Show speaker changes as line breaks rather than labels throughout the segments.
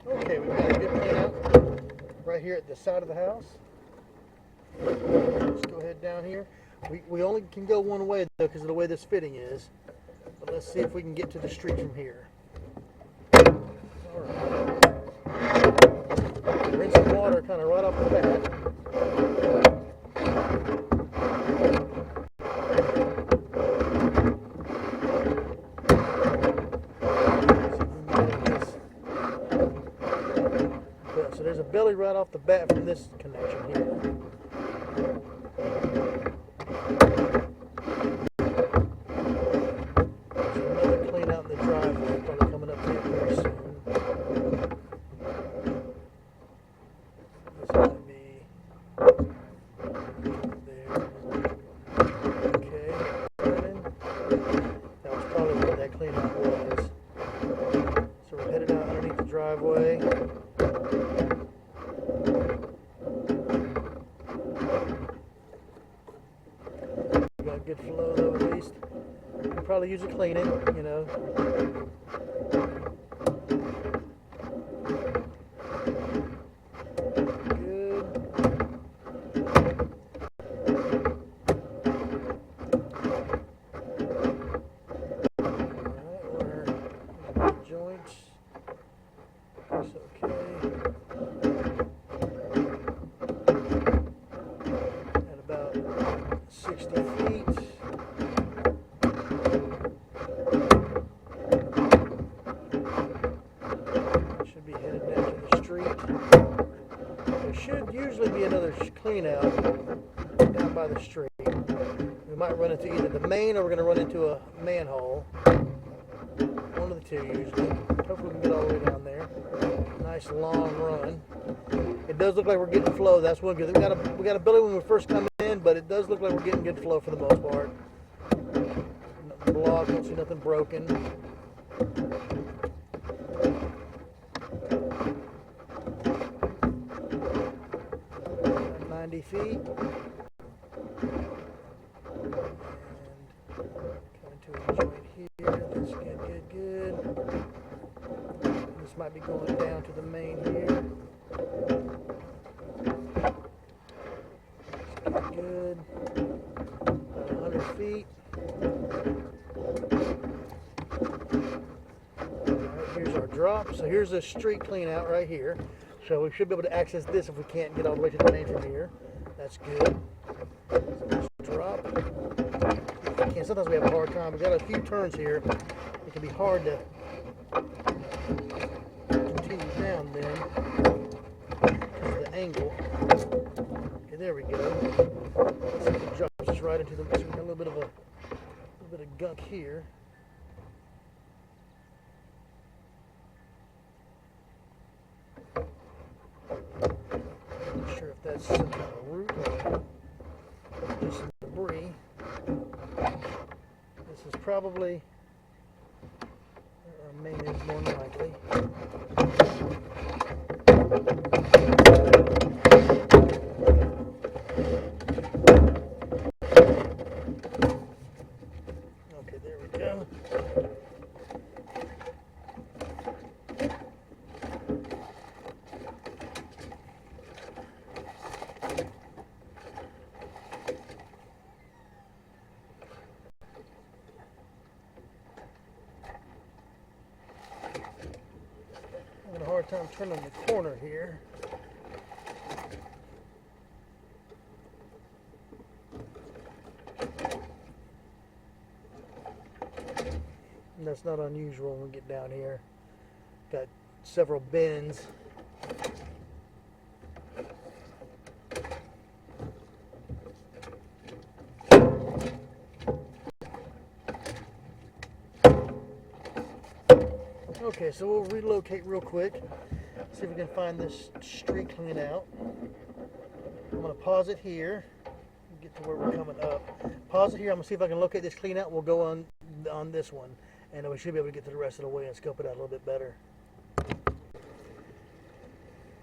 Okay, we've got a good clean out right here at the side of the house. Let's go ahead down here. We only can go one way though because of the way this fitting is. But let's see if we can get to the street from here. Alright. Rinse some water kind of right off the bat. So there's a belly right off the bat from this connection here. Driveway. Got good flow though at least. We'll probably use a cleaning, you know. Good. Alright, we're joints. It's okay. At about 60 feet. Should be headed down to the street. There should usually be another clean out down by the street. We might run into either the main or we're going to run into a manhole. One of the two usually. Hopefully we can get all the way down there. Nice long run. It does look like we're getting flow. That's one good. We got a belly when we first come in, but it does look like we're getting good flow for the most part. Nothing blocked. Don't see nothing broken. 90 feet. And coming to a joint here. That's good. This might be going down to the main here. That's good. About 100 feet. Alright, here's our drop. So here's a street clean out right here. So we should be able to access this if we can't get all the way to the main from here. That's good. So drop. Again, sometimes we have a hard time. We've got a few turns here. It can be hard to continue down then because of the angle. Okay, there we go. It drops us right into the. So we got a little bit of gunk here. Not sure if that's some kind of root or just some debris. This is probably our main is more than likely. Okay, there we go. Having a hard time turning the corner here. And that's not unusual when we get down here. Got several bends. Okay, so we'll relocate real quick, see if we can find this street clean out. I'm going to pause it here, get to where we're coming up. Pause it here, I'm going to see if I can locate this clean out. We'll go on this one, and we should be able to get to the rest of the way and scope it out a little bit better.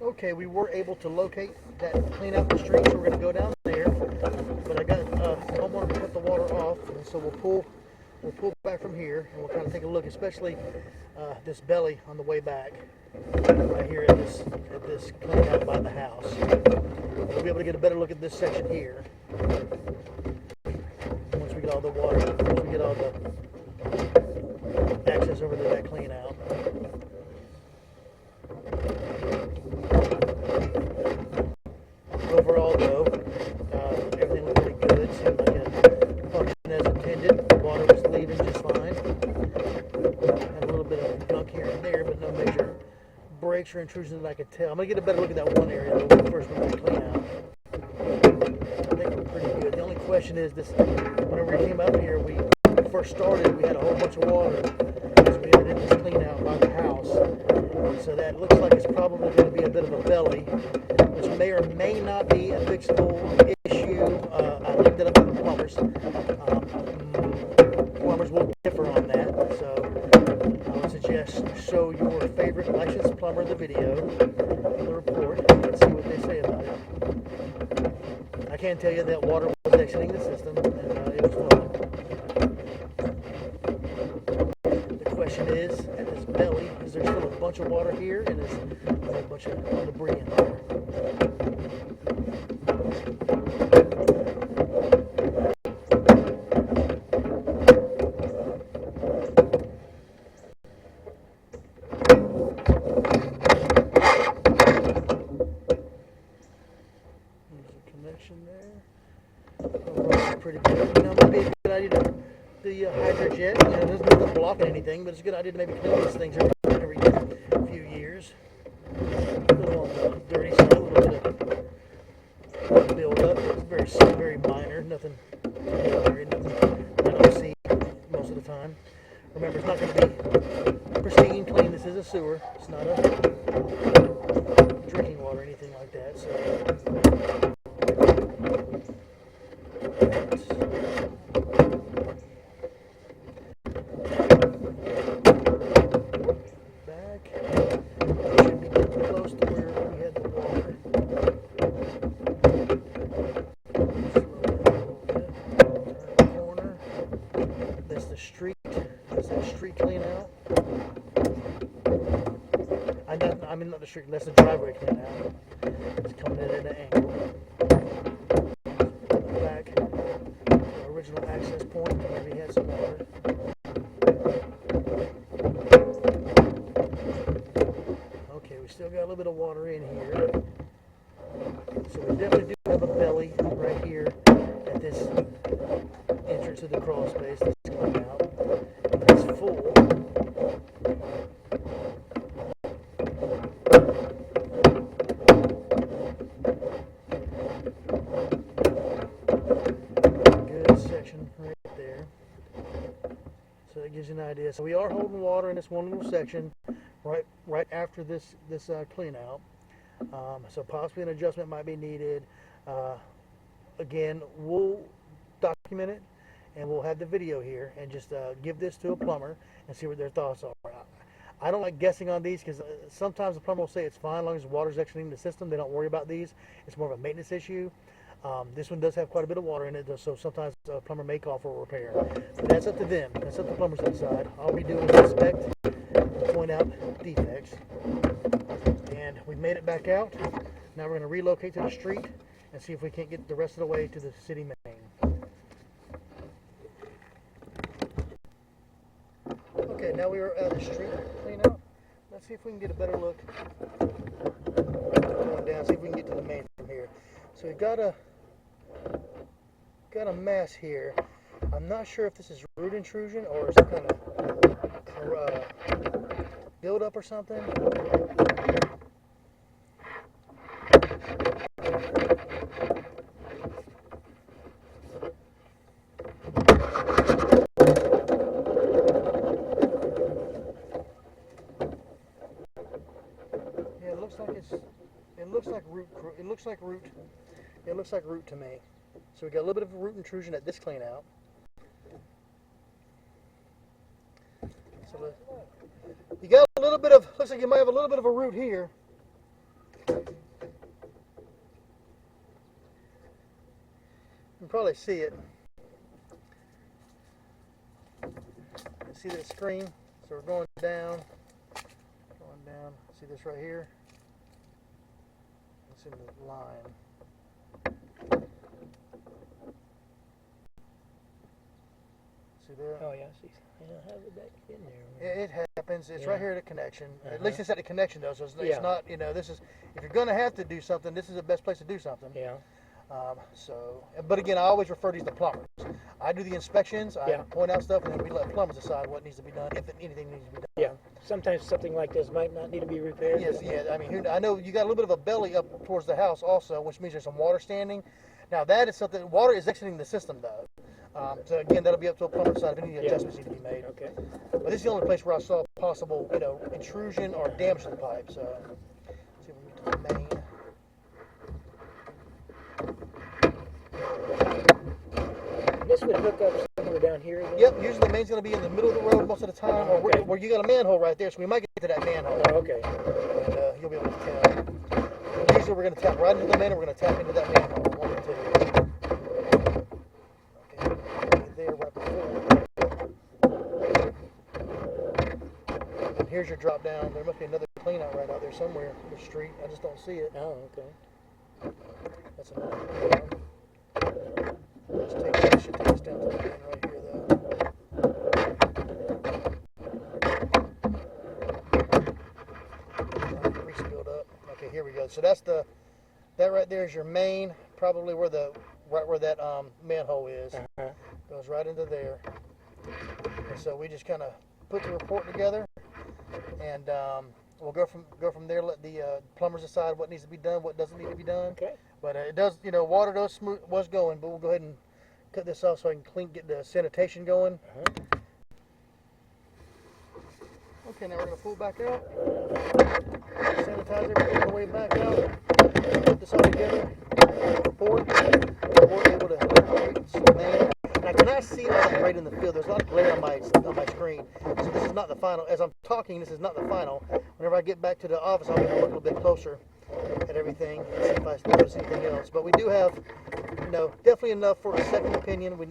Okay, we were able to locate that clean out the street, so we're going to go down there. But I got homeowner to cut the water off, and so we'll pull we'll pull back from here and we'll kind of take a look, especially this belly on the way back, right here at this clean out by the house. We'll be able to get a better look at this section here once we get all the water, once we get all the access over to that clean out. Overall, though, everything looked pretty good. Seemed like it functioned as intended. The water was leaving just fine. Had a little bit of gunk here and there, but no major breaks or intrusions that I could tell. I'm going to get a better look at that one area though, first when we clean out. I think we're pretty good. The only question is this: whenever we came up here, when we first started, we had a whole bunch of water as we entered this clean out by the house. So that looks like it's probably going to be a bit of a belly, which may or may not be a fixable issue. I looked it up with the plumbers. Plumbers will differ on that, so I would suggest show your favorite licensed plumber the video, the report, and see what they say about it. I can tell you that water was exiting the system, and it was flowing. The question is, at this belly, is there still a bunch of water here, and is there a bunch of debris in there? There. Overall, it's pretty good. You know, it might be a good idea to do hydrojet. You know, there's nothing blocking anything, but it's a good idea to maybe clean these things every few years. A little on the dirty side, a little bit of build up. It's very minor. Nothing I don't see most of the time. Remember, it's not going to be pristine clean. This is a sewer. It's not a drinking water or anything like that. So. Not the street, that's the driveway clean out. It's coming in at an angle. Back, the original access point, where we had some water. Okay, we still got a little bit of water in here. So we definitely do have a belly right here at this entrance to the crawl space that's coming out. It's full. Gives you an idea. So we are holding water in this one little section right after this clean out. So possibly an adjustment might be needed. Again, we'll document it and we'll have the video here and just give this to a plumber and see what their thoughts are. I don't like guessing on these because sometimes the plumber will say it's fine as long as the water's exiting the system. They don't worry about these. It's more of a maintenance issue. This one does have quite a bit of water in it, so sometimes a plumber may call for a repair. But that's up to them. That's up to the plumbers to decide. All we do is inspect and point out defects. And we've made it back out. Now we're going to relocate to the street and see if we can't get the rest of the way to the city main. Okay, now we are at the street clean out. Let's see if we can get a better look. Going down, see if we can get to the main from here. So we've got a mess here. I'm not sure if this is root intrusion or some kind of buildup or something. Yeah, it looks like root to me. So we got a little bit of root intrusion at this clean out. So you got a little bit of, looks like you might have a little bit of a root here. You can probably see it. see that screen? So we're going down. See this right here? It's in the line. See that?
Oh yeah, I see. How did that get in there?
It happens. It's
Yeah.
right here at the connection. At least it's at the connection though, so it's
Yeah.
not, this is, if you're going to have to do something, this is the best place to do something.
Yeah.
But again, I always refer these to plumbers. I do the inspections, I
Yeah.
point out stuff, and then we let plumbers decide what needs to be done, if anything needs to be done.
Yeah. Sometimes something like this might not need to be repaired.
Yes, yeah. I mean, I know you got a little bit of a belly up towards the house also, which means there's some water standing. Now that is something, water is exiting the system though. So again, that'll be up to a plumber to decide if any adjustments need to be made.
Okay.
But this is the only place where I saw possible, intrusion or damage to the pipe. So, let's see if we can get to the main.
This would hook up somewhere down here again?
Yep, usually the main's going to be in the middle of the road most of the time, or
Okay.
where you got a manhole right there, so we might get to that manhole.
Oh, okay.
And you'll be able to tell. Usually we're going to tap right into the main, and we're going to tap into that manhole. One or two. Okay, there right before. And here's your drop down. There must be another clean out right out there somewhere in the street. I just don't see it.
Oh, okay.
That's another clean out. Let's take this. Should take us down to the main right here, though. Grease build up. Okay, here we go. So that right there is your main, probably where that manhole is.
Uh-huh.
Goes right into there. And so we just kind of put the report together, and we'll go from there. Let the plumbers decide what needs to be done, what doesn't need to be done.
Okay.
But it does, water was going, but we'll go ahead and cut this off so I can get the sanitation going.
Uh-huh.
Okay, now we're going to pull back out, sanitize everything on the way back out, put this all together, report able to penetrate some main. And I cannot see all that great in the field. There's a lot of glare on my screen. So this is not the final. As I'm talking, this is not the final. Whenever I get back to the office, I'll be able to look a little bit closer at everything and see if I notice anything else. But we do have, definitely enough for a second opinion. We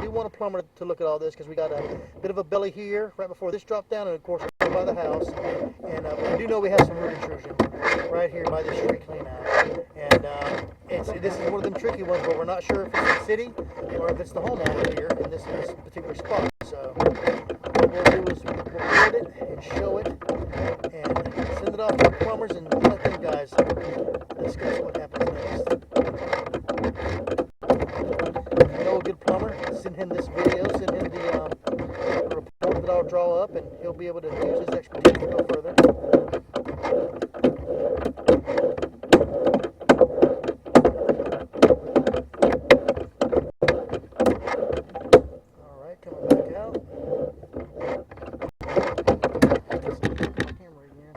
do want a plumber to look at all this because we got a bit of a belly here right before this drop down, and of course by the house. And we do know we have some root intrusion right here by the street clean out. And this is one of them tricky ones where we're not sure if it's the city or if it's the homeowner here in this particular spot. So what we'll do is we'll record it and show it and send it off to the plumbers and let them guys discuss what happens next. If you know a good plumber, send him this video, send him the report that I'll draw up, and he'll be able to use his expertise to go further. Alright, coming back out. Camera again.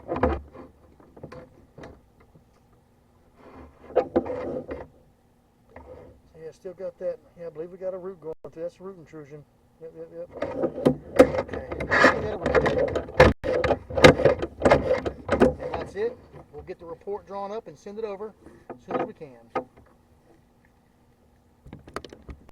Yeah, still got that. Yeah, I believe we got a root going through. That's root intrusion. Yep. Okay. And that's it. We'll get the report drawn up and send it over as soon as we can.